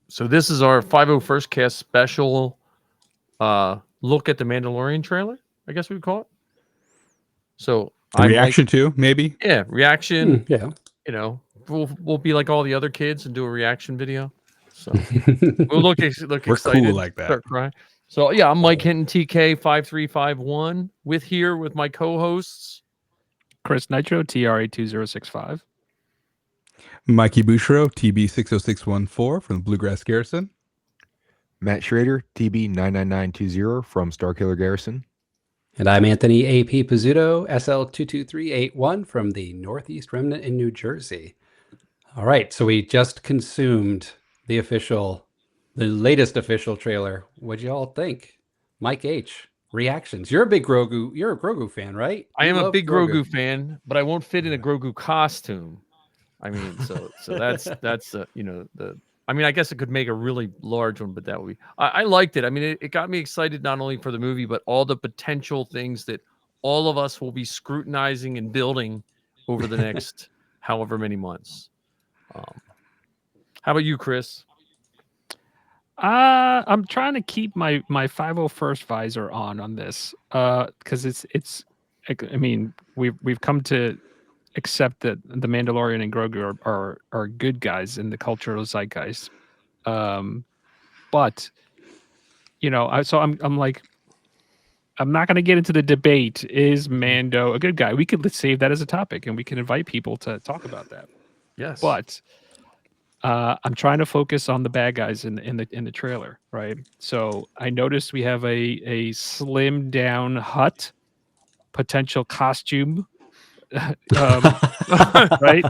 So this is our 501st cast special look at the Mandalorian trailer, I guess we would call it. So I'm Reaction like, to maybe. yeah, reaction. Yeah. You know, we'll be like all the other kids and do a reaction video. So we'll look We're excited, cool like that. start crying. So yeah, I'm Mike Hinton, TK5351, with my co-hosts Chris Nitro, TRA2065. Mikey Bouchereau, TB60614 from the Bluegrass Garrison. Matt Schraeder, TB99920 from Starkiller Garrison. And I'm Anthony AP Pizzuto, SL22381 from the Northeast Remnant in New Jersey. All right, so we just consumed the latest official trailer. What'd you all think? Mike H, reactions. You're a Grogu fan, right? I am You a love big Grogu fan, but I won't fit in a Grogu costume. I mean, so that's you know, I mean, I guess it could make a really large one, but that would be. I liked it. I mean, it got me excited not only for the movie, but all the potential things that all of us will be scrutinizing and building over the next however many months. How about you, Chris? I'm trying to keep my 501st visor on this because it's. I mean, we've come to accept that the Mandalorian and Grogu are good guys in the cultural zeitgeist. But you know, I'm like, I'm not going to get into the debate. Is Mando a good guy? We could save that as a topic, and we can invite people to talk about that. Yes, But I'm trying to focus on the bad guys in the trailer, right? So I noticed we have a slim down Hut potential costume. Right?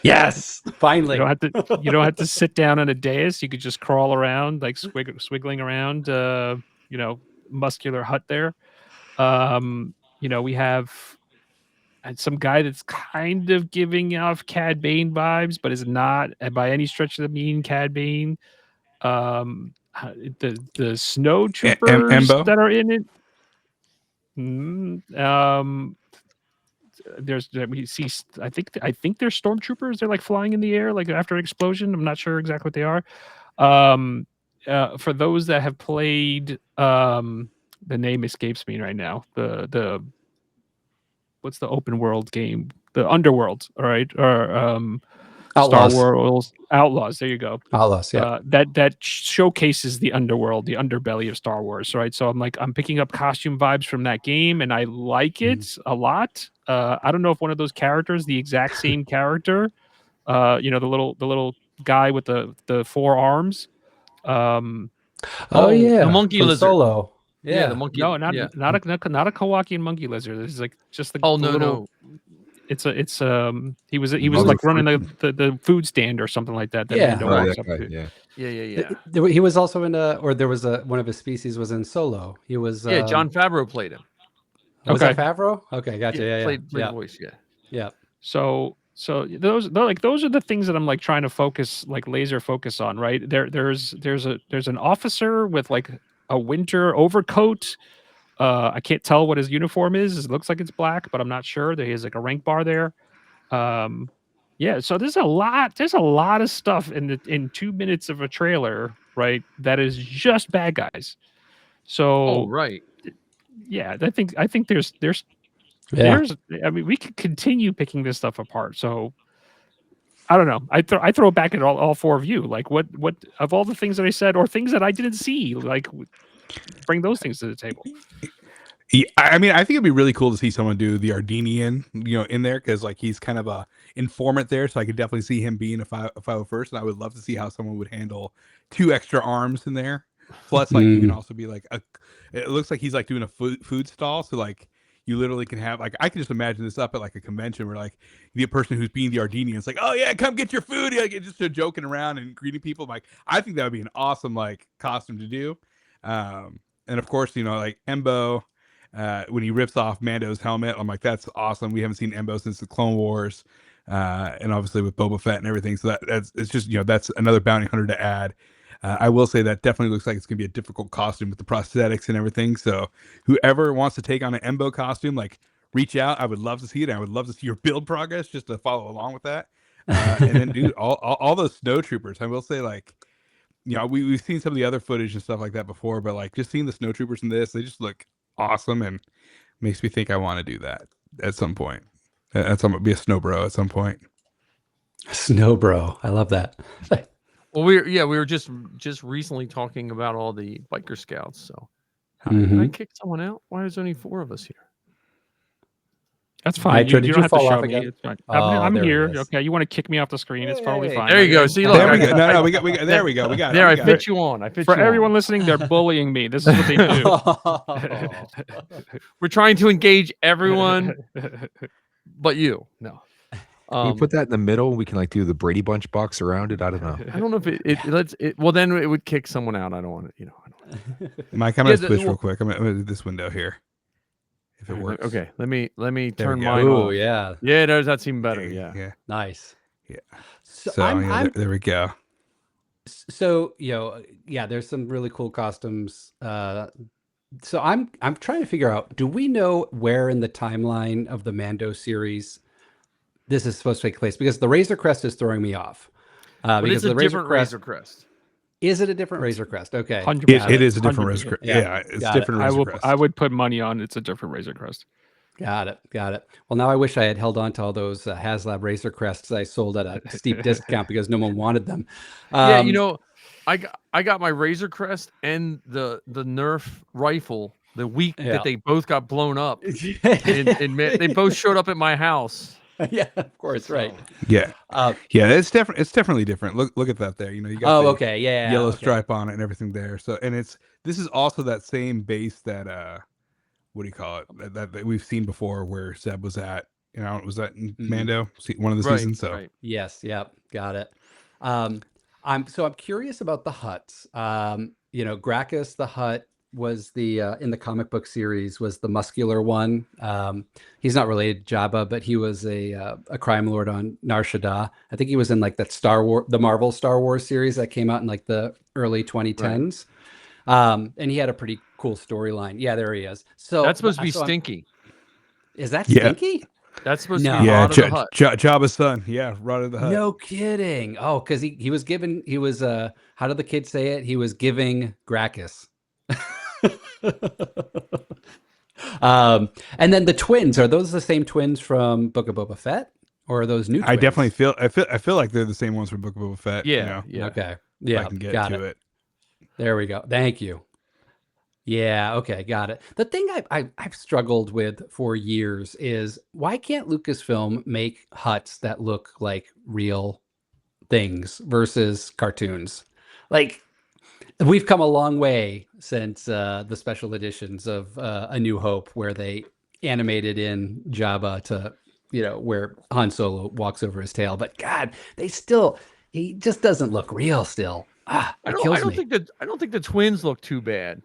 Yes, finally. You don't have to sit down on a dais. You could just crawl around, like swiggling around. You know, muscular Hut there. You know, we have some guy that's kind of giving off Cad Bane vibes, but is not by any stretch of the mean Cad Bane. The snow troopers Embo? that are in it. We see. I think they're stormtroopers. They're like flying in the air, like after an explosion. I'm not sure exactly what they are. For those that have played, the name escapes me right now. The what's the open world game? The Underworld, all right, or Outlaws. Star Wars Outlaws. There you go. Outlaws, yeah. That showcases the underworld, the underbelly of Star Wars, right? So I'm picking up costume vibes from that game, and I like it a lot. I don't know if one of those characters, the exact same character, you know, the little guy with the four arms. Yeah, the monkey from lizard. Solo. Yeah, the monkey. No, not a Kowakian monkey lizard. This is like just the little. No. It's he was like running the food stand or something like that. Yeah. Mando walks up to. Yeah. He was also in there was one of his species was in Solo. He was John Favreau played him. Was that Favreau? Okay, gotcha. Yeah, played the voice. Yeah. So those are the things that I'm like trying to laser focus on, right? There's an officer with like a winter overcoat. I can't tell what his uniform is. It looks like it's black, but I'm not sure. There is like a rank bar there. Yeah, so there's a lot of stuff in 2 minutes of a trailer, right? That is just bad guys. So right. Yeah, I think there's I mean, we could continue picking this stuff apart. So I don't know. I throw it back at all four of you. Like what of all the things that I said or things that I didn't see, like bring those things to the table. Yeah, I mean, I think it'd be really cool to see someone do the Ardenian, in there, because like he's kind of a informant there, so I could definitely see him being a 501st, and I would love to see how someone would handle 2 extra arms in there. Plus, like you can also be like it looks like he's like doing a food stall, so like you literally can have like I can just imagine this up at like a convention where like the person who's being the Ardenian is like, oh yeah, come get your food, like just joking around and greeting people. Like I think that would be an awesome like costume to do, and of course like Embo. When he rips off Mando's helmet, I'm like, that's awesome. We haven't seen Embo since the Clone Wars, and obviously with Boba Fett and everything. So that's it's just that's another bounty hunter to add. I will say that definitely looks like it's gonna be a difficult costume with the prosthetics and everything. So whoever wants to take on an Embo costume, like reach out. I would love to see it. I would love to see your build progress just to follow along with that. And then dude, all those snow troopers. I will say like we've seen some of the other footage and stuff like that before, but like just seeing the snowtroopers in this, they just look awesome and makes me think I want to do that at some point. Be a snow bro at some point. Snow bro. I love that. Well, we were just recently talking about all the biker scouts. So, did I kick someone out? Why is there only 4 of us here? That's fine. Nitro, You did don't you have to fall show off me. again? It's fine. Oh, I'm there he here. is. Okay, you want to kick me off the screen? It's totally fine. There you go. See, look, There we go. No, we got. There we go. We got. There, it. I We got fit it. you on. I fit For you everyone on. listening, they're bullying me. This is what they do. We're trying to engage everyone, but you. No. Can you put that in the middle? We can like do the Brady Bunch box around it. I don't know. I don't know if well, then it would kick someone out. I don't want it. Mike, I'm gonna switch real quick. I'm gonna do this window here. If it works. Okay. Let me There turn we go. mine Oh off. yeah, Yeah, that's even better. Yeah. Yeah. nice. Yeah. So, So I'm there we go. so there's some really cool costumes. So I'm trying to figure out, do we know where in the timeline of the Mando series this is supposed to take place? Because the Razor Crest is throwing me off. But Because it's a the Razor different Crest, Razor Crest. is it a different Razor Crest? Okay, 100%. It is a different 100%. Razor Crest. Yeah. Yeah, it's Got it. different Razor Crest. I would put money on it's a different Razor Crest. Got it. Well, now I wish I had held on to all those HasLab Razor Crests I sold at a steep discount because no one wanted them. Yeah, I got my Razor Crest and the Nerf rifle the week that they both got blown up. They both showed up at my house. Yeah, of course, right. Yeah, yeah, it's different. It's definitely different. Look at that there. You got the okay, yeah, yellow okay. stripe on it and everything there. So, and this is also that same base that what do you call it? That we've seen before where Zeb was at. Was that in Mando? One of the seasons. So Yes, yep, got it. I'm curious about the Hutts. Gracchus the Hutt was the in the comic book series was the muscular one. He's not related to Jabba, but he was a crime lord on Nar Shaddaa. I think he was in like that the Marvel Star Wars series that came out in like the early 2010s. Right. And he had a pretty cool storyline. Yeah, there he is. So that's supposed to be Stinky. Is that Stinky? That's supposed to be Rod of the Hutt. Jabba's son. Yeah, Rod of the Hutt. No kidding. Oh, because he was how did the kids say it? He was giving Gracchus. And then the twins, are those the same twins from Book of Boba Fett, or are those new twins? I definitely feel like they're the same ones from Book of Boba Fett. Yeah. Okay. Yeah. I can get got to it. There we go. Thank you. Yeah. Okay. Got it. The thing I've struggled with for years is, why can't Lucasfilm make Hutts that look like real things versus cartoons? Like, we've come a long way since the special editions of A New Hope, where they animated in Jabba to, where Han Solo walks over his tail. But God, he just doesn't look real still. I don't think the twins look too bad.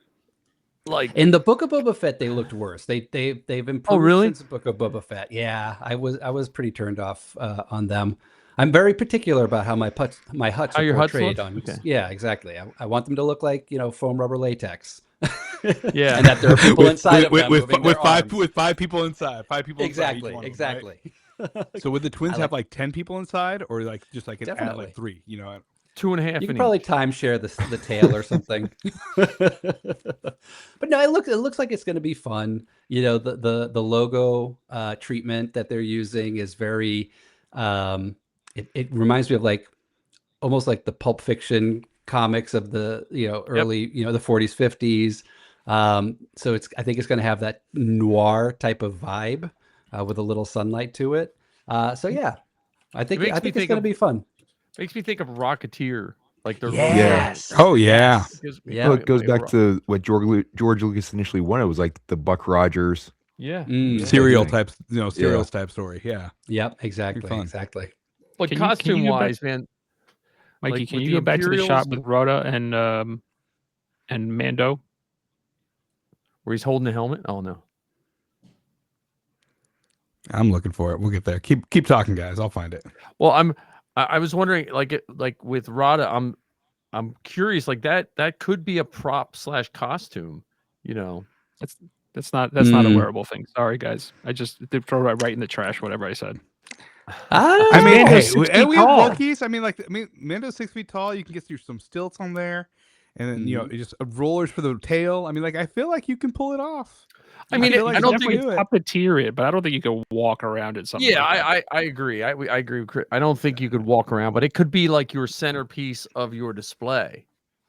Like in the Book of Boba Fett, they looked worse. They've improved since the Book of Boba Fett. Yeah, I was pretty turned off on them. I'm very particular about how my Hutts are portrayed on. Okay. Yeah, exactly. I want them to look like foam rubber latex. Yeah, and that there are people inside of them with five people inside. 5 people exactly, inside. Exactly. Right? So would the twins have like 10 people inside, or like just like add like 3? 2.5. You could probably timeshare the tail or something. But no, it looks like it's going to be fun. The logo treatment that they're using is very. It reminds me of like almost like the Pulp Fiction comics of the early the 40s 50s. So I think it's going to have that noir type of vibe with a little sunlight to it. So yeah, I think it's going to be fun. Makes me think of Rocketeer, like the yes. Oh yeah. Yeah. Well, it goes back to what George Lucas initially wanted. It was like the Buck Rogers. Yeah. Serial types, type story. Yeah. Yep. Exactly. But costume wise, man, Mikey, like, can you go back to the shot with Rhoda and Mando, where he's holding the helmet? Oh no. I'm looking for it. We'll get there. Keep talking, guys. I'll find it. Well, I was wondering, like with Rada, I'm curious, like that could be a prop / costume, That's not a wearable thing. Sorry, guys. I just throw it right in the trash, whatever I said. I mean, Mando's hey, 6 and feet we have tall. Wookiees. I mean, Mando's 6 feet tall. You can get through some stilts on there, and then just rollers for the tail. I mean, like I feel like you can pull it off. I mean, feel like I you don't can think do it. Puppeteer it, but I don't think you can walk around it. Something. Yeah, like that. I agree. I agree with Chris. I don't think you could walk around, but it could be like your centerpiece of your display.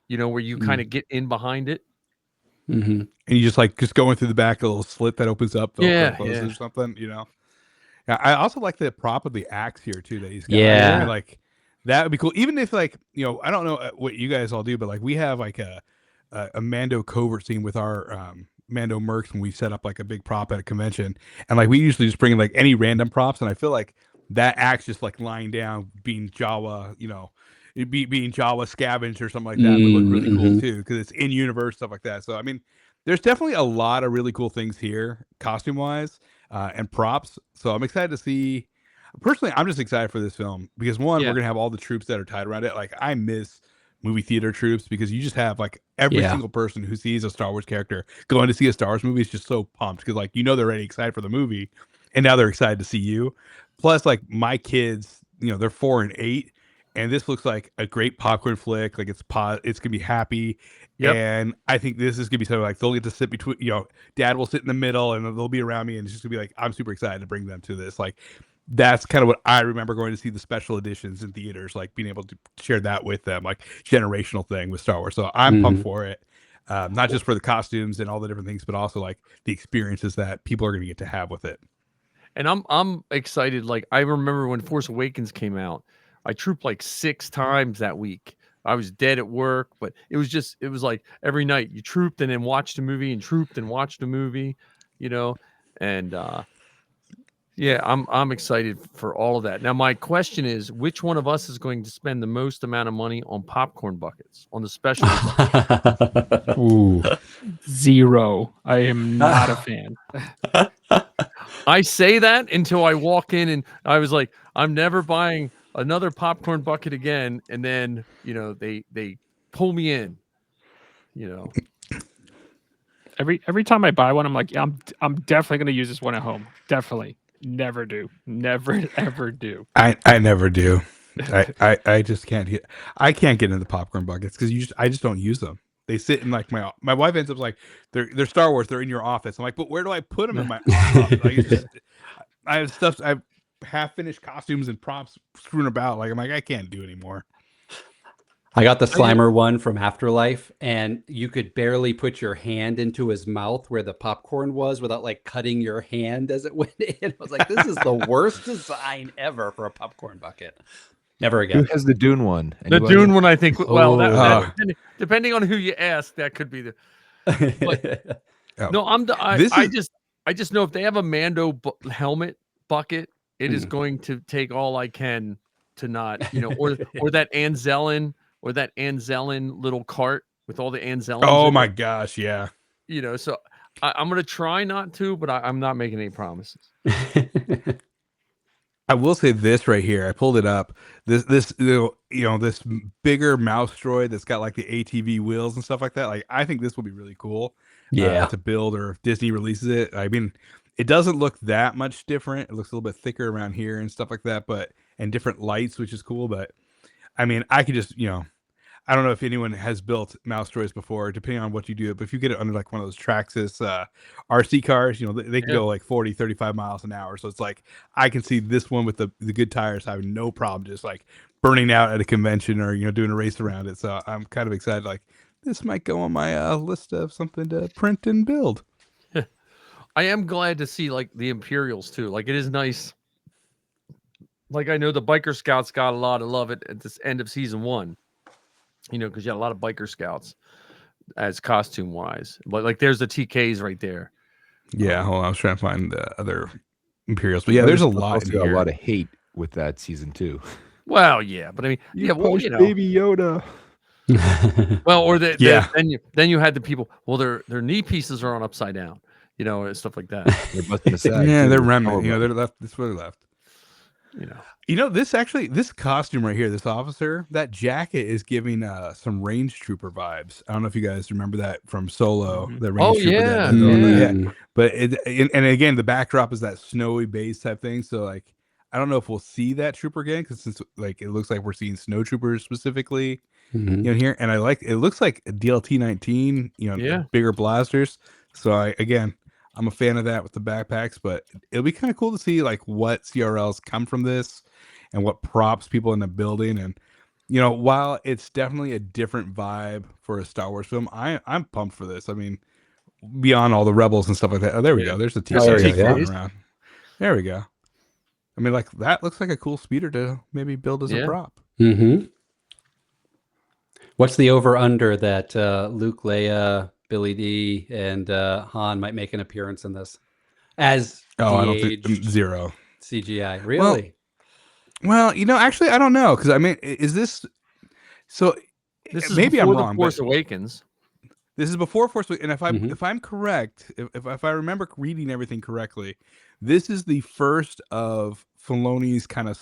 You know, where you kind of get in behind it. Mm-hmm. And you just going through the back, a little slit that opens up, Velcro closes or something. You know. Yeah, I also like the prop of the axe here too that he's got. Yeah. I mean, like that would be cool. Even if like I don't know what you guys all do, but like we have like a Mando covert scene with our Mando mercs when we set up like a big prop at a convention, and like we usually just bring in like any random props, and I feel like that axe just like lying down, being Jawa, being Jawa scavenged or something like that would look really cool too because it's in universe stuff like that. So I mean, there's definitely a lot of really cool things here, costume wise. And props. So I'm excited to see. Personally, I'm just excited for this film because we're gonna have all the troops that are tied around it. Like I miss movie theater troops because you just have like every single person who sees a Star Wars character going to see a Star Wars movie is just so pumped because like they're already excited for the movie, and now they're excited to see you. Plus, like my kids, they're 4 and 8, and this looks like a great popcorn flick. Like it's gonna be happy. Yep. And I think this is gonna be something like they'll get to sit between, dad will sit in the middle and they'll be around me, and it's just gonna be like I'm super excited to bring them to this. Like that's kind of what I remember going to see the special editions in theaters, like being able to share that with them, like generational thing with Star Wars. So I'm pumped for it. Not just for the costumes and all the different things, but also like the experiences that people are gonna get to have with it. And I'm excited. Like I remember when Force Awakens came out, I trooped like 6 times that week. I was dead at work, but it was like every night you trooped and then watched a movie and trooped and watched a movie, and yeah, I'm excited for all of that. Now my question is, which one of us is going to spend the most amount of money on popcorn buckets on the special? Ooh. 0. I am not a fan. I say that until I walk in and I was like, I'm never buying another popcorn bucket again. And then, they pull me in, Every time I buy one, I'm like, yeah, I'm definitely going to use this one at home. Definitely. Never do. Never, ever do. I never do. I just can't get. I can't get into popcorn buckets because I just don't use them. They sit in like my wife ends up like they're Star Wars. They're in your office. I'm like, but where do I put them in my office? Like, I have stuff. I have half finished costumes and props strewn about. Like I'm like I can't do anymore. I got the Slimer one from Afterlife, and you could barely put your hand into his mouth where the popcorn was without like cutting your hand as it went in. I was like, this is the worst design ever for a popcorn bucket. Never again. Who has the Dune one? Anybody? The Dune one, I think. Well, that depending on who you ask, that could be the. But, no, I just know if they have a Mando helmet bucket, it is going to take all I can to not, or that Anzellan. Or that Anzellan little cart with all the Anzellans. Oh my gosh, yeah. So I'm gonna try not to, but I'm not making any promises. I will say this right here. I pulled it up. This this bigger mouse droid that's got like the ATV wheels and stuff like that. Like I think this will be really cool. To build, or if Disney releases it. I mean, it doesn't look that much different. It looks a little bit thicker around here and stuff like that, and different lights, which is cool. But I mean, I could just I don't know if anyone has built mouse droids before, depending on what you do. But if you get it under like one of those Traxxas RC cars, they can go like 40, 35 miles an hour. So it's like, I can see this one with the good tires having no problem just like burning out at a convention or, doing a race around it. So I'm kind of excited. Like this might go on my list of something to print and build. I am glad to see like the Imperials too. Like it is nice. Like I know the Biker Scouts got a lot of love at this end of season 1. Because you had a lot of biker scouts as costume wise. But like there's the TKs right there. Yeah, hold on. I was trying to find the other Imperials. But yeah, there's a lot in here. A lot of hate with that season 2. Well, yeah, but I mean, Baby Yoda. Well, or then you had the people. Well, their knee pieces are on upside down, and stuff like that. They're busting aside. Yeah, they're remnant. They're left. That's where they're left. This costume right here, this officer, that jacket is giving some range trooper vibes. I don't know if you guys remember that from Solo. The range trooper. Yeah. But and again, the backdrop is that snowy base type thing. So like, I don't know if we'll see that trooper again because since like it looks like we're seeing snow troopers specifically, Mhm. here, and it looks like a DLT 19, Yeah. bigger blasters. So I'm a fan of that with the backpacks, but it'll be kind of cool to see like what CRLs come from this and what props people end up building. And while it's definitely a different vibe for a Star Wars film, I'm pumped for this. I mean, beyond all the rebels and stuff like that. Oh, there we go. There's a Oh, there we T go, floating yeah. around. There we go. I mean, like that looks like a cool speeder to maybe build as a Yeah. prop. Mm-hmm. What's the over/under that Luke, Leia, Billy D, and Han might make an appearance in this as Oh, I don't think de-aged 0. CGI? Really? Well, actually, I don't know because I mean, is this so? This is Maybe before I'm wrong. The Force But Awakens. this is before Force Awakens, and Mhm. if I'm correct, if I remember reading everything correctly, this is the first of Filoni's kind of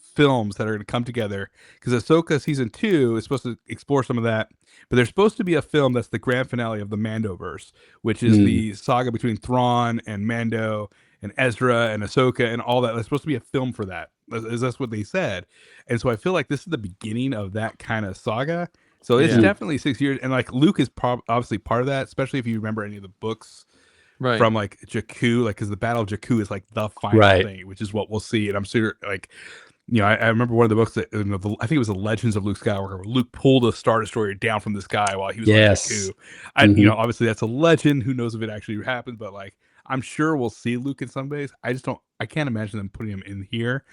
films that are going to come together because Ahsoka season 2 is supposed to explore some of that, but there's supposed to be a film that's the grand finale of the Mandoverse, which is the saga between Thrawn and Mando and Ezra and Ahsoka and all that. There's supposed to be a film for that. That's what they said, and so I feel like this is the beginning of that kind of saga. So it's Yeah. definitely 6 years, and like Luke is obviously part of that, especially if you remember any of the books Right. from like Jakku, like because the Battle of Jakku is like the final Right. thing, which is what we'll see. And I'm sure, like, I remember one of the books that I think it was the Legends of Luke Skywalker, where Luke pulled a Star Destroyer down from the sky while he was Yes. on Jakku. Mhm. Obviously that's a legend. Who knows if it actually happened? But like, I'm sure we'll see Luke in some ways. I can't imagine them putting him in here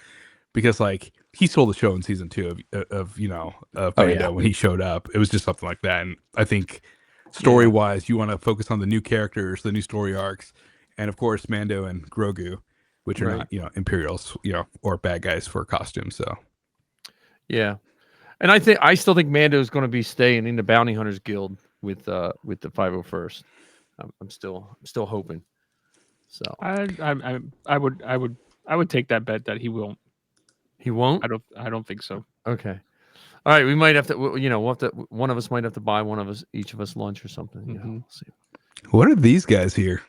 because like he stole the show in season 2 of Oh, Mando yeah. when he showed up. It was just something like that, and I think story wise, you want to focus on the new characters, the new story arcs, and of course Mando and Grogu, which are Right. not Imperials, or bad guys for costumes. So Yeah, and I still think Mando is going to be staying in the Bounty Hunters Guild with the 501st. I'm still hoping. So I would take that bet that he won't. he won't. I don't think so. Okay. All right. We might have to. We'll have to. One of us might have to buy each of us lunch or something. Mhm. We'll see. what are these guys here?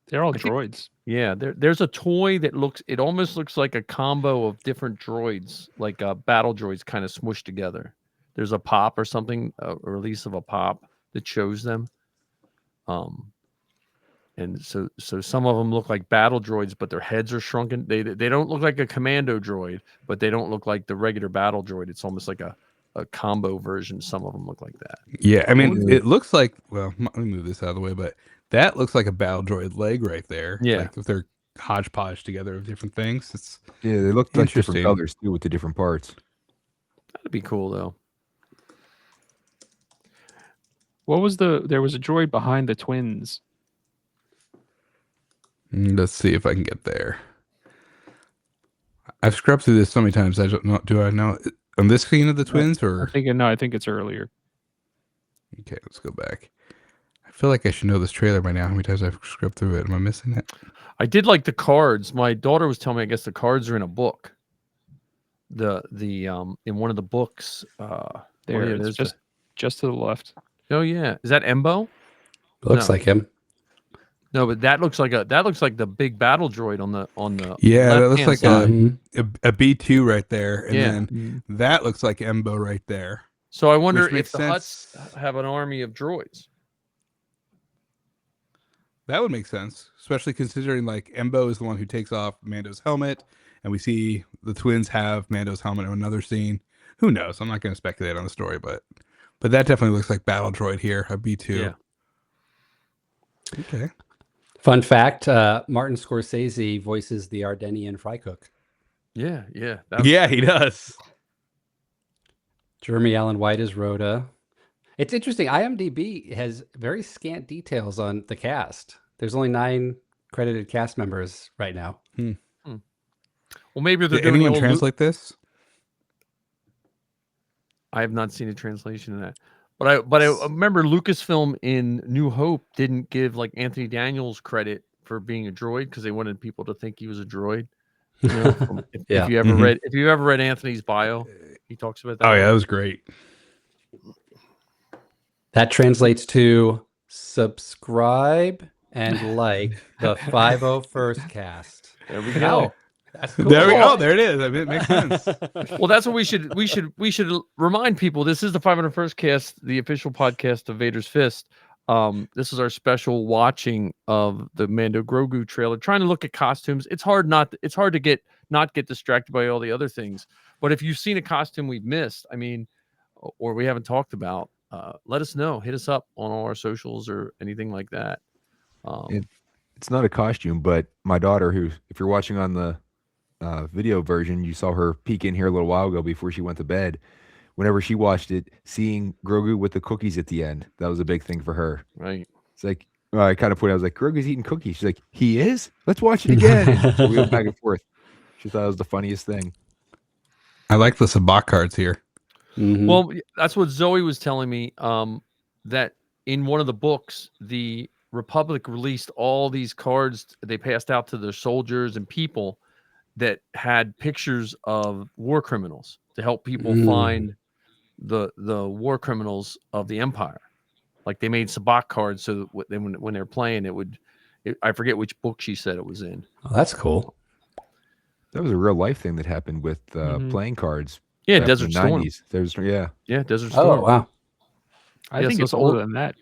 They're all I think- droids. Yeah. There's a toy that it almost looks like a combo of different droids, like battle droids, kind of smushed together. There's a pop or something, a release of a pop that shows them. And so some of them look like battle droids, but their heads are shrunken. They don't look like a commando droid, but they don't look like the regular battle droid. It's almost like a combo version. Some of them look like that. Yeah, I mean, it looks like. Well, let me move this out of the way, but that looks like a battle droid leg right there. Yeah. like if they're hodgepodge together of different things. It's Yeah, they look like Interesting. different colors too with the different parts. That'd be cool though. What was there was a droid behind the twins. Let's see if I can get there. I've scrubbed through this so many times. I don't know. Do I know on this scene of the twins or? I think it's earlier. Okay, let's go back. I feel like I should know this trailer by now. How many times I've scrubbed through it? Am I missing it? I did like the cards. My daughter was telling me, I guess the cards are in a book. The in one of the books. There, yeah, it's there's just to the left. oh yeah, is that Embo? Looks No. like him. No, but that looks like the big battle droid on the Yeah, that looks left-hand like side. Mhm. a B2 right there, and Yeah. then that looks like Embo right there. So I wonder Which makes if the Hutts have an army of droids. That would make sense, especially considering like Embo is the one who takes off Mando's helmet, and we see the twins have Mando's helmet in another scene. Who knows? I'm not going to speculate on the story, but that definitely looks like battle droid here, a B2. Yeah. Okay. Fun fact: Martin Scorsese voices the Ardennian fry cook. Yeah. Yeah, he does. Jeremy Allen White is Rhoda. It's interesting. IMDb has very scant details on the cast. There's only 9 credited cast members right now. Well, maybe they're Did doing anyone the old translate this? I have not seen a translation of that. But I remember Lucasfilm in New Hope didn't give like Anthony Daniels credit for being a droid because they wanted people to think he was a droid. Yeah. If you ever read Anthony's bio, he talks about that. Oh yeah, that was great. That translates to subscribe and like the 501st cast. There we go. That's cool. There we go. There it is. I mean, it makes sense. Well, that's what we should remind people. This is the 501st cast, the official podcast of Vader's Fist. This is our special watching of the Mando Grogu trailer, trying to look at costumes. It's hard to not get distracted by all the other things. But if you've seen a costume we've missed, I mean, or we haven't talked about, let us know. Hit us up on all our socials or anything like that. It's not a costume, but my daughter, who, if you're watching on the video version, you saw her peek in here a little while ago before she went to bed. Whenever she watched it, seeing Grogu with the cookies at the end, that was a big thing for her. Right. It's like, I kind of put it, I was like, Grogu's eating cookies. She's like, he is? Let's watch it again. So we went back and forth. She thought it was the funniest thing. I like the sabacc cards here. Mhm. Well, that's what Zoe was telling me. That in one of the books, the Republic released all these cards they passed out to their soldiers and people that had pictures of war criminals to help people find the war criminals of the Empire. Like they made sabacc cards so that when they're playing, I forget which book she said it was in. Oh, that's cool. That was a real life thing that happened with playing cards. Yeah, back in Desert the Storm. 90s. Yeah, Desert Storm. Oh, wow. I Yes, think it's those older old- than that.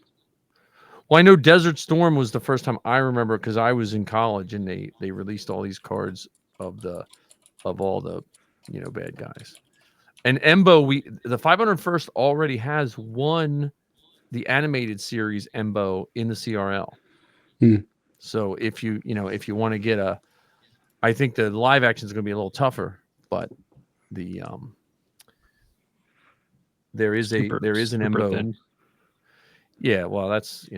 Well, I know Desert Storm was the first time I remember because I was in college and they released all these cards of all the bad guys. And Embo, the 501st already has the animated series Embo in the CRL. So if you want to get I think the live action is going to be a little tougher, but the there is an Super Embo. thin. Yeah, well, that's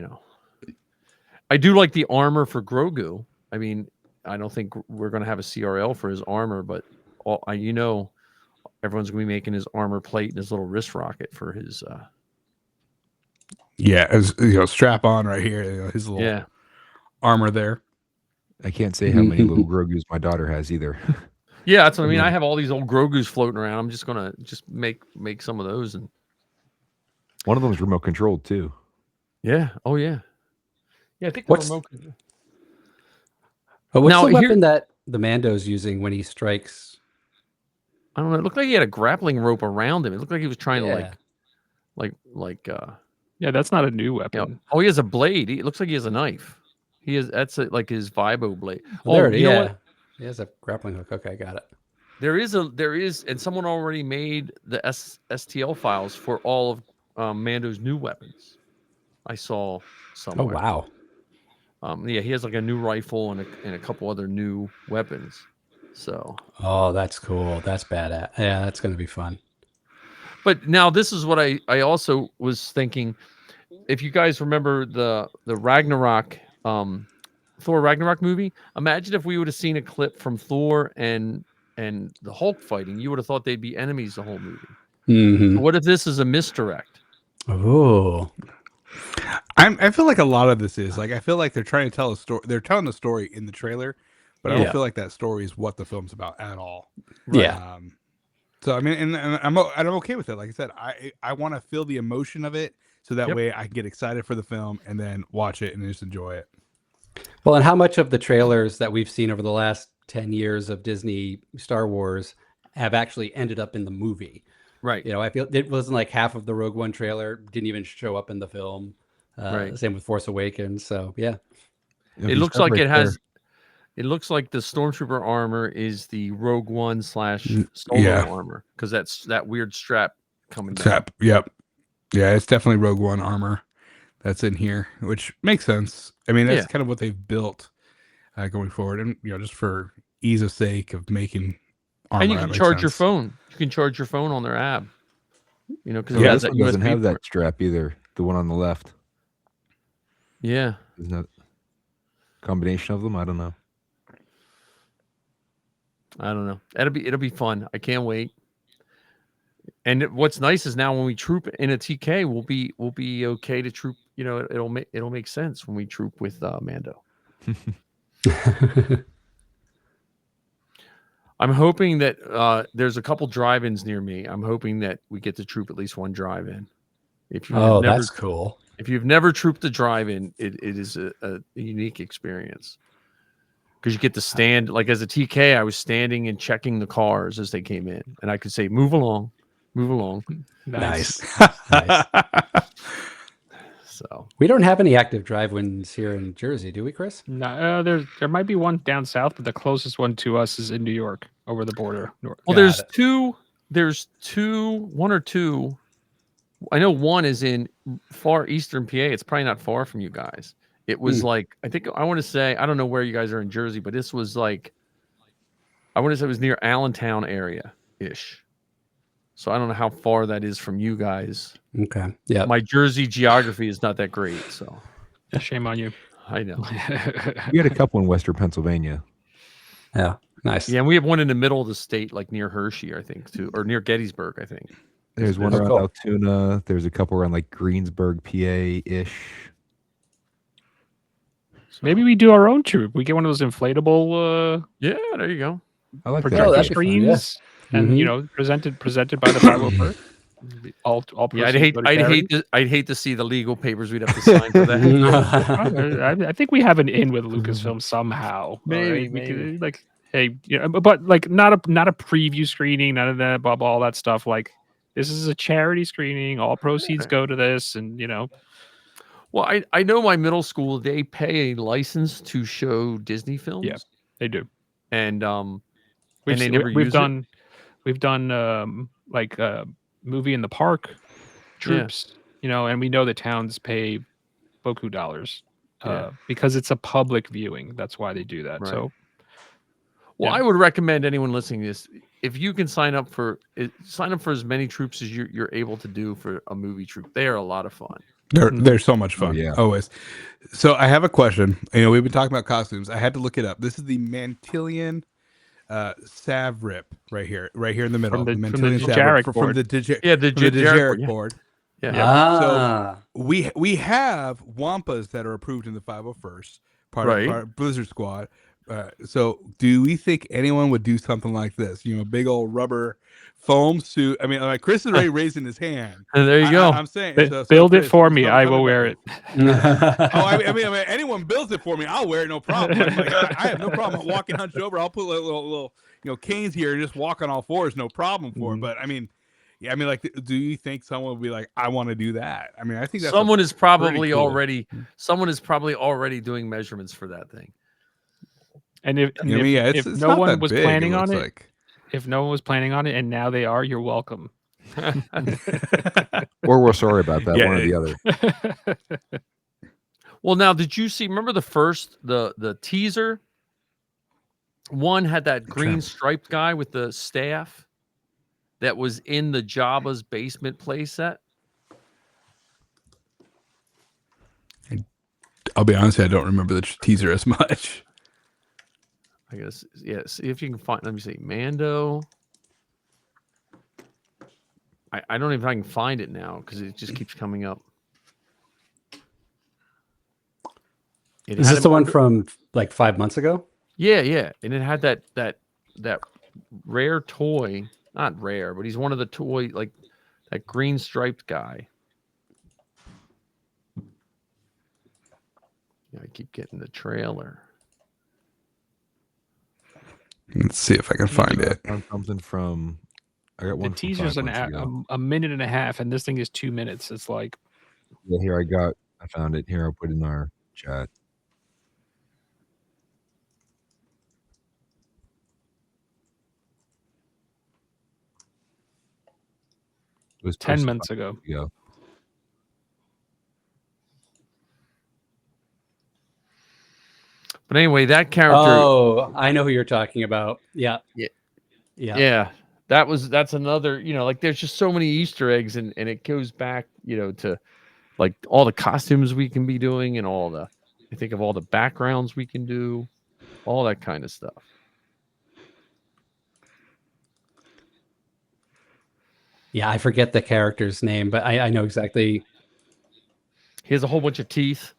I do like the armor for Grogu. I mean, I don't think we're going to have a CRL for his armor, but everyone's going to be making his armor plate and his little wrist rocket for his. Yeah, as strap on right here. His little armor there. I can't say how many little Grogus my daughter has either. Yeah, that's what I mean. I have all these old Grogus floating around. I'm just gonna make some of those and. One of them is remote controlled too. Yeah. Oh yeah. Yeah, I think What's the remote. But what's Now, the weapon that the Mando's using when he strikes? I don't know. It looked like he had a grappling rope around him. It looked like he was trying to Yeah, that's not a new weapon. he has a blade. It looks like he has a knife. Like his Vibo blade. Oh, there it is. You know Yeah. what? He has a grappling hook. Okay, got it. There is, and someone already made the STL files for all of Mando's new weapons. I saw Oh, somewhere. wow. Yeah, he has like a new rifle and a couple other new weapons. So. Oh, that's cool. That's badass. Yeah, that's going to be fun. But now this is what I also was thinking. If you guys remember the Ragnarok, Thor Ragnarok movie, imagine if we would have seen a clip from Thor and the Hulk fighting. You would have thought they'd be enemies the whole movie. Mm-hmm. What if this is a misdirect? Oh. I feel like a lot of this is like I feel like they're trying to tell a story. They're telling a story in the trailer, but I Yeah. don't feel like that story is what the film's about at all. Yeah. So I mean, and I'm okay with it. Like I said, I want to feel the emotion of it, so that way I can get excited for the film and then watch it and just enjoy it. Well, and how much of the trailers that we've seen over the last 10 years of Disney Star Wars have actually ended up in the movie? Right. I feel it wasn't like half of the Rogue One trailer didn't even show up in the film. Right. Same with Force Awakens. So yeah. It looks like it has. It looks like the Stormtrooper armor is the Rogue One / Solo armor because that's that weird strap coming down. Yep. Yeah, it's definitely Rogue One armor that's in here, which makes sense. I mean, that's kind of what they've built going forward, and just for ease of sake of making armor. And you can charge your phone. You can charge your phone on their app. Because it has this that one doesn't USB have that port. strap either. The one on the left. Yeah. Isn't that a combination of them? I don't know. I don't know. It'll be fun. I can't wait. And what's nice is now when we troop in a TK, we'll be okay to troop. It'll make sense when we troop with Mando. I'm hoping that there's a couple drive-ins near me. I'm hoping that we get to troop at least one drive-in. That's cool. If you've never trooped a drive-in, it is a unique experience. because you get to stand like as a TK. I was standing and checking the cars as they came in, and I could say, "Move along, move along." Nice. Nice. So We don't have any active drive-ins here in Jersey, do we, Chris? No, there might be one down south, but the closest one to us is in New York, over the border. well, Got there's it. two. There's one or two. I know one is in far eastern PA. It's probably not far from you guys. It was like I want to say I don't know where you guys are in Jersey, but this was like I want to say it was near Allentown area ish. So I don't know how far that is from you guys. Okay. Yeah. My Jersey geography is not that great, so Shame on you. I know. We had a couple in Western Pennsylvania. Yeah. Nice. Yeah, and we have one in the middle of the state, like near Hershey, I think, too, or near Gettysburg, I think. There's one Oh, around cool. Altoona. There's a couple around like Greensburg, PA-ish. Maybe we do our own troop. We get one of those inflatable Yeah, there you go. I like projector Oh, that. that'd be fun, yeah. screens, and Mhm. you know, presented by the 501st. All Yeah, proceeds go to charity. I'd hate to see the legal papers we'd have to sign for that. I think we have an in with Lucasfilm somehow. Maybe, right? We could, maybe. like, hey, you know, but like not a preview screening, none of that, blah blah, all that stuff. Like, this is a charity screening. All proceeds go to this, and you know, Well, I know my middle school, they pay a license to show Disney films. Yeah. they do. And We've and they se- never we've use done we've done like movie in the park troops, you know, and we know the towns pay beaucoup dollars Yeah. because it's a public viewing. That's why they do that. Right. So Well, Yeah. I would recommend anyone listening to this, if you can sign up for as many troops as you're able to do for a movie troop. They are a lot of fun. They're so much Oh, fun. yeah. Always. So I have a question. You know, we've been talking about costumes. I had to look it up. This is the Mantillion Sav Rip right here in the middle. From the Mantillion Sav Dejarik Rip from board. the Dejarik Yeah, the Dejarik board, yeah. board. Yeah. Ah. We have Wampas that are approved in the 501st part Right. of our Blizzard Squad. So do we think anyone would do something like this? You know, big old rubber foam suit. I mean, like Chris is already raising his hand. And there you go. I'm saying, Build it Chris, for me. tell I me will about wear it. it. I mean, anyone builds it for me, I'll wear it, no problem. Like, I have no problem walking hunched over. I'll put little canes here and just walk on all fours, no problem for it. But I mean, yeah, I mean, like, do you think someone would be like, I want to do that? I mean, I think that's someone is probably cool. already doing measurements for that thing. And if it's no not one that was big, planning it on looks it, like. if no one was planning on it, and now they are, you're welcome. Or we're sorry about that. Yeah, One or the other. Well, now, did you see? Remember the teaser? One had that green striped guy with the staff that was in the Jabba's basement playset. I'll be honest, I don't remember the teaser as much. I guess, yeah. See if you can find. Let me see, Mando. I don't even know if I can find it now because it just keeps coming up. It Is had this him the one under- from like 5 months ago? Yeah, and it had that rare toy. Not rare, but he's one of the toy, like that green striped guy. Yeah, I keep getting the trailer. Let's see if I can find it. I found something from. I got The one. teaser's from 5 months ago. a minute and a half, and this thing is 2 minutes. It's like, Yeah, here I found it. Here I'll put it in our chat. It was 10 posted months 5 ago. months ago. But anyway, that character. Oh, I know who you're talking about. Yeah. Yeah. Yeah. That's another, like there's just so many Easter eggs and it goes back, to like all the costumes we can be doing and I think of all the backgrounds we can do, all that kind of stuff. Yeah, I forget the character's name, but I know exactly. He has a whole bunch of teeth.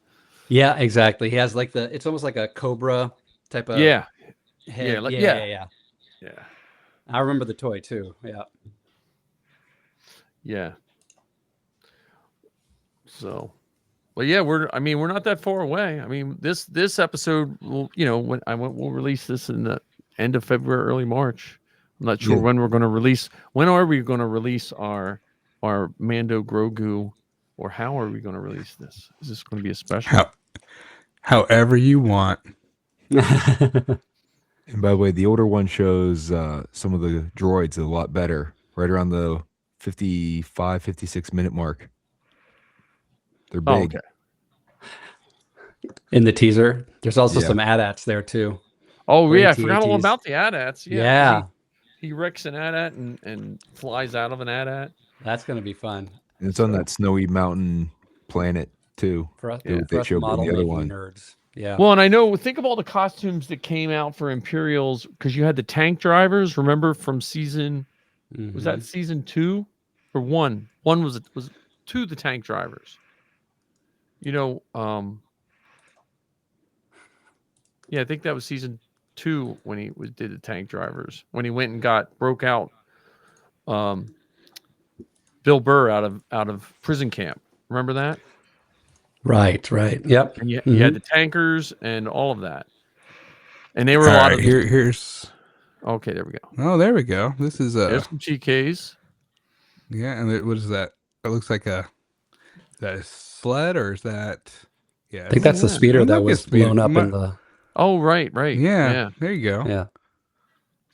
Yeah, exactly. He has like it's almost like a cobra type of Yeah. head. Yeah. I remember the toy too. Yeah. Yeah. So, But yeah, we're not that far away. I mean, this episode will, we'll release this in the end of February, early March. I'm not sure when we're going to release. When are we going to release our Mando Grogu, or how are we going to release this? Is this going to be a special? However you want. And by the way, the older one shows some of the droids a lot better, right around the 55, 56 minute mark. They're big. Oh, okay. In the teaser, there's also some AT-ATs there too. Oh yeah, I AT-ATs. forgot all about the AT-ATs. Yeah. He wrecks an AT-AT and flies out of an AT-AT. That's going to be fun. And it's on that snowy mountain planet too. For us, They for us showed model the other making one. nerds. Yeah. Well, and think of all the costumes that came out for Imperials, because you had the tank drivers. Remember from season? Was that season 2 or 1? 1 was 2 the tank drivers. Yeah, I think that was season 2 when he did the tank drivers. When he went and broke out Bill Burr out of prison camp. Remember that? Right. Yep. And you had the tankers and all of that. And they were All a lot right, of here's. Okay, there we go. Oh, there we go. This is There's some TKs. Yeah, and what is that? It looks like is that a sled, or is that? Yeah, I think that's the speeder that was blown up in the. Oh, right. Yeah, there you go. Yeah.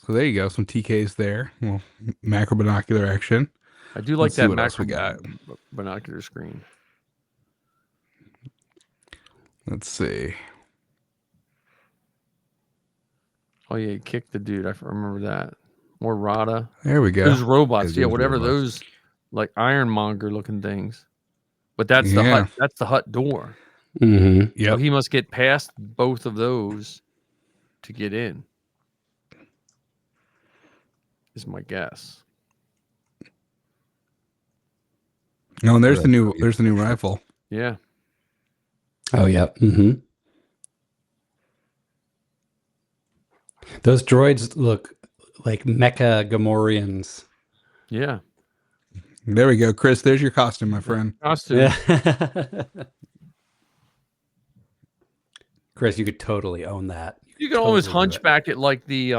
So there you go. Some TKs there. Well, macro binocular action. I do like Let's see that what else macro we got. binocular screen. Let's see. Oh yeah, he kicked the dude. I remember that. More Rada. There we go. Those robots, Yeah, those whatever robots. those like ironmonger looking things. But that's the hut. That's the hut door. Mm-hmm. Yep. So he must get past both of those to get in. Is my guess. No, and there's the new rifle. Yeah. Oh yeah. Mm-hmm. Those droids look like mecha Gamorreans. Yeah. There we go, Chris. There's your costume, my friend. Costume. Yeah. Chris, you could totally own that. You can always totally do it. hunchback it like the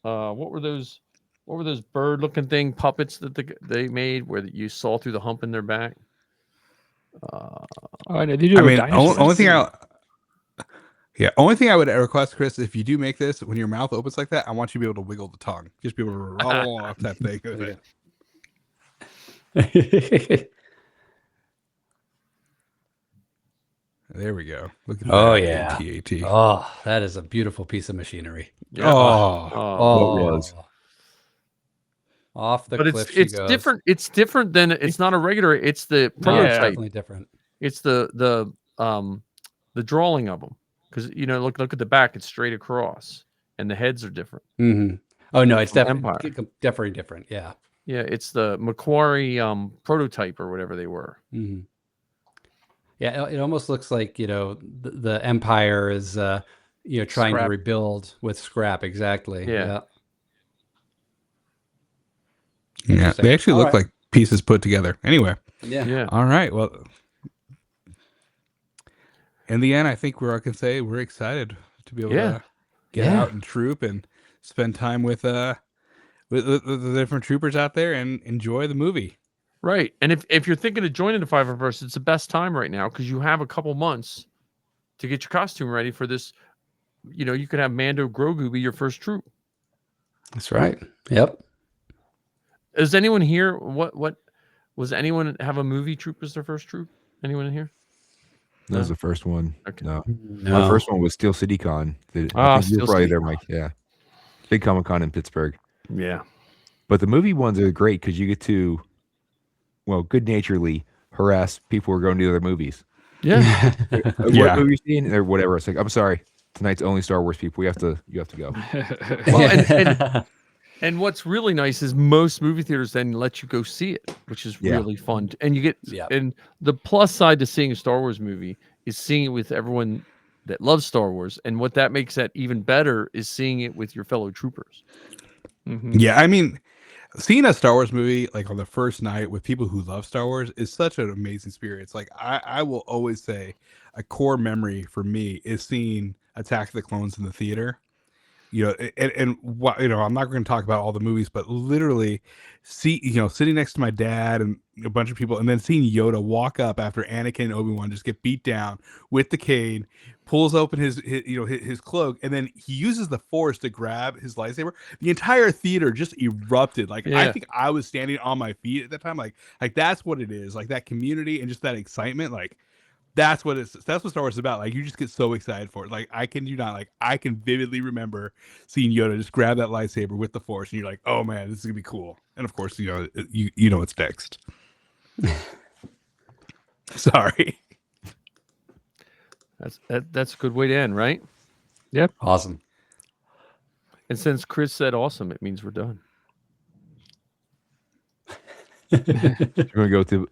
what were those bird looking thing puppets that they made where you saw through the hump in their back? I know they do. I mean, dinosaurs. only thing I would request, Chris, if you do make this, when your mouth opens like that, I want you to be able to wiggle the tongue. Just be able to roll off that thing. There we go. Look at that. Oh, yeah. TAT. Oh, that is a beautiful piece of machinery. Yeah. Oh, What was? Off the But cliff it's she goes. different. It's different than it's not a regular. It's the No, it's prototype. definitely different. It's the drawing of them, because look at the back. It's straight across, and the heads are different. Mm-hmm. Oh no, it's Empire. definitely different. Yeah. Yeah, it's the Macquarie prototype or whatever they were. Mm-hmm. Yeah, it almost looks like the Empire is trying Scrap. to rebuild with scrap. Exactly. Yeah. Yeah, they actually All look right. like pieces put together. Anyway, Yeah. all right. Well, in the end, I think I can say we're excited to be able to get out and troop and spend time with the different troopers out there and enjoy the movie. Right. And if you're thinking of joining the 501st, it's the best time right now because you have a couple months to get your costume ready for this. You could have Mando Grogu be your first troop. That's right. Yep. Is anyone here? What was anyone have a movie troop as their first troop? Anyone in here? That was the first one. Okay. No. No. My first one was Steel City Con. I think Steel you're probably City there, Mike. Yeah. Big Comic Con in Pittsburgh. Yeah. But the movie ones are great because you get to, good naturedly harass people who are going to the other movies. Yeah. What movie you seeing or whatever? It's like, I'm sorry, tonight's only Star Wars people. You have to go. Well, and what's really nice is most movie theaters then let you go see it, which is really fun. And you get and the plus side to seeing a Star Wars movie is seeing it with everyone that loves Star Wars. And what that makes that even better is seeing it with your fellow troopers. Yeah, I mean, seeing a Star Wars movie like on the first night with people who love Star Wars is such an amazing experience. Like I will always say a core memory for me is seeing Attack of the Clones in the theater. You know, and what, you know, I'm not going to talk about all the movies, but literally sitting next to my dad and a bunch of people, and then seeing Yoda walk up after Anakin and Obi-Wan just get beat down with the cane, pulls open his cloak, and then he uses the Force to grab his lightsaber. The entire theater just erupted. Like I think I was standing on my feet at that time. Like that's what it is. Like that community and just that excitement. Like that's what Star Wars is about. Like you just get so excited for it. Like I can vividly remember seeing Yoda just grab that lightsaber with the Force, and you're like, oh man, this is gonna be cool. And of course, you know it's next. Sorry. That's a good way to end, right? Yep. Awesome. And since Chris said awesome, it means we're done. You're going to go to